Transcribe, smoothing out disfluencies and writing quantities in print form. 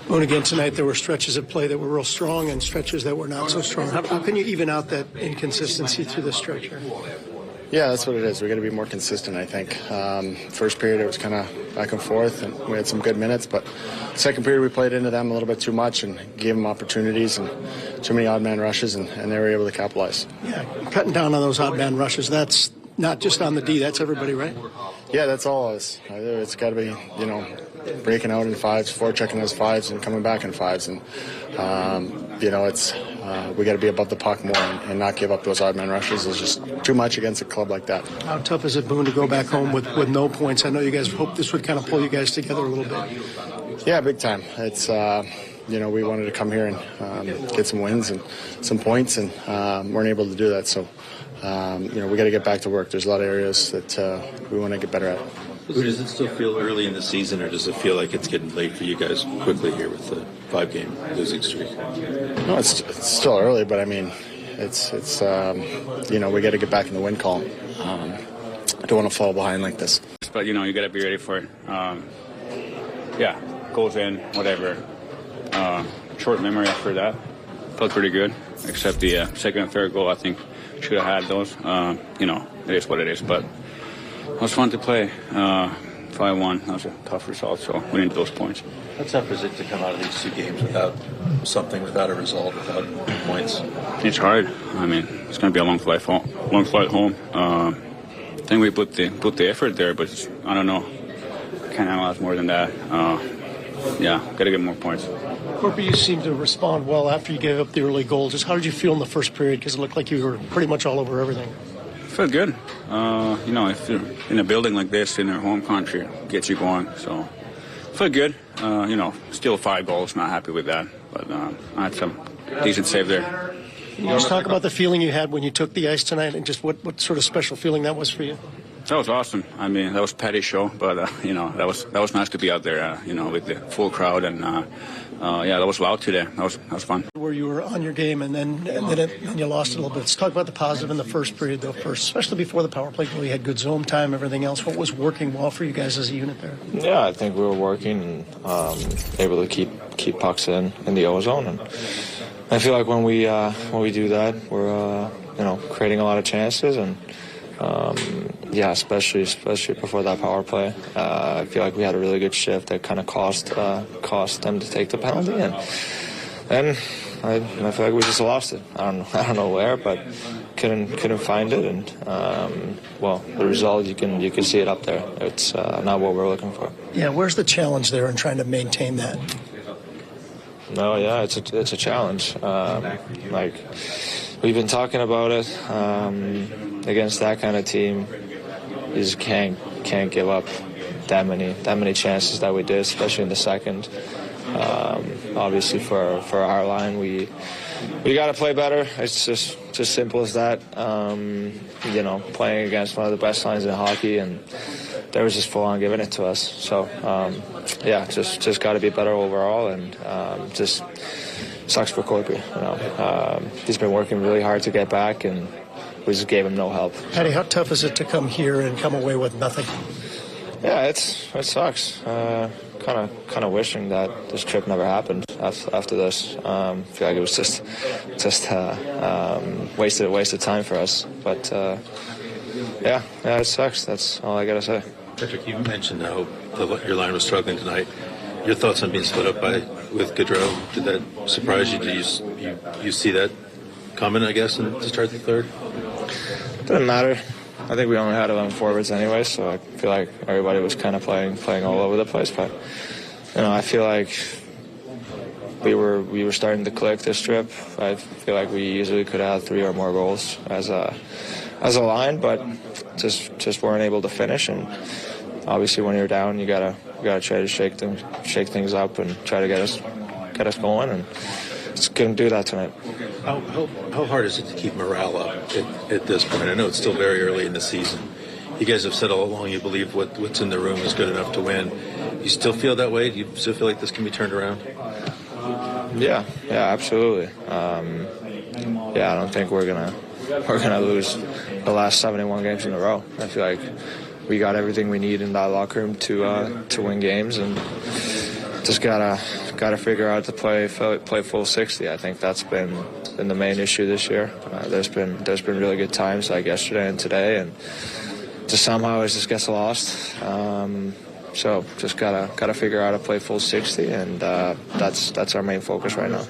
Boone, again tonight, there were stretches of play that were real strong and stretches that were not so strong. How can you even out that inconsistency through the stretch here? Yeah, that's what it is. We got to be more consistent, I think. First period, it was kind of back and forth, and we had some good minutes. But second period, we played into them a little bit too much and gave them opportunities and too many odd man rushes, and they were able to capitalize. Yeah, cutting down on those odd man rushes, that's not just on the D, that's everybody, right? Yeah, that's all of us. It's got to be, breaking out in fives, forechecking those fives, and coming back in fives. And, it's we got to be above the puck more and not give up those odd man rushes. It's just too much against a club like that. How tough is it, Boone, to go back home with no points? I know you guys hoped this would kind of pull you guys together a little bit. Yeah, big time. It's, we wanted to come here and get some wins and some points, and weren't able to do that. So, we got to get back to work. There's a lot of areas that we want to get better at. Does it still feel early in the season, or does it feel like it's getting late for you guys quickly here with the 5-game losing streak? No, it's still early, but I mean, it's we got to get back in the win column. I don't want to fall behind like this. But you got to be ready for it. Goes in, whatever. Short memory after that. Felt pretty good, except the second and third goal. I think should have had those. It is what it is, but. It was fun to play. 5-1. That was a tough result, so we need those points. How tough is it to come out of these two games without a result, without points? It's hard. I mean, it's going to be a long flight home. I think we put the effort there, but I don't know. Can't analyze more than that. Got to get more points. Corpy, you seemed to respond well after you gave up the early goal. Just how did you feel in the first period? Because it looked like you were pretty much all over everything. Felt good. If you're in a building like this in your home country, it gets you going. So, felt good. Still 5 goals. Not happy with that, but I had some decent save there. Can you just talk about the feeling you had when you took the ice tonight, and just what sort of special feeling that was for you? That was awesome. I mean, that was Patty's show, but that was nice to be out there. With the full crowd, and that was loud today. That was fun. Where you were on your game, and then you lost it a little bit. Let's talk about the positive in the first period, though. First, especially before the power play, where you had good zone time, everything else. What was working well for you guys as a unit there? Yeah, I think we were working and able to keep pucks in the O zone, and I feel like when we do that, we're creating a lot of chances, and especially before that power play, I feel like we had a really good shift that kind of cost them to take the penalty, and I feel like we just lost it. I don't know where, but couldn't find it, and the result you can see it up there. It's not what we're looking for. Yeah, where's the challenge there in trying to maintain that? No, yeah, it's a challenge. We've been talking about it. Against that kind of team, you just can't give up that many chances that we did, especially in the second. Obviously, for our line, we got to play better. It's just simple as that. Playing against one of the best lines in hockey, and they was just full on giving it to us. So just got to be better overall, and just sucks for Corpy. He's been working really hard to get back, and we just gave him no help. Patty, how tough is it to come here and come away with nothing? Yeah, it sucks. Kind of wishing that this trip never happened after this. I feel like it was just wasted time for us. But it sucks. That's all I gotta say. Patrik, you mentioned how your line was struggling tonight. Your thoughts on being split up with Gaudreau? Did that surprise you? Did you see that coming, I guess, to start the third? Didn't matter. I think we only had 11 forwards anyway, so I feel like everybody was kind of playing all over the place. But I feel like we were starting to click this trip. I feel like we easily could have had 3 or more goals as a line, but just weren't able to finish. And obviously, when you're down, you gotta try to shake things up and try to get us going. And just couldn't do that tonight. How hard is it to keep morale up at this point? I know it's still very early in the season. You guys have said all along you believe what's in the room is good enough to win. You still feel that way? Do you still feel like this can be turned around? Yeah, absolutely. I don't think we're gonna lose the last 71 games in a row. I feel like we got everything we need in that locker room to win games, and just gotta figure out to play full 60. I think that's been the main issue this year. There's been really good times like yesterday and today, and just somehow it just gets lost. So just gotta figure out how to play full 60, and that's our main focus right now.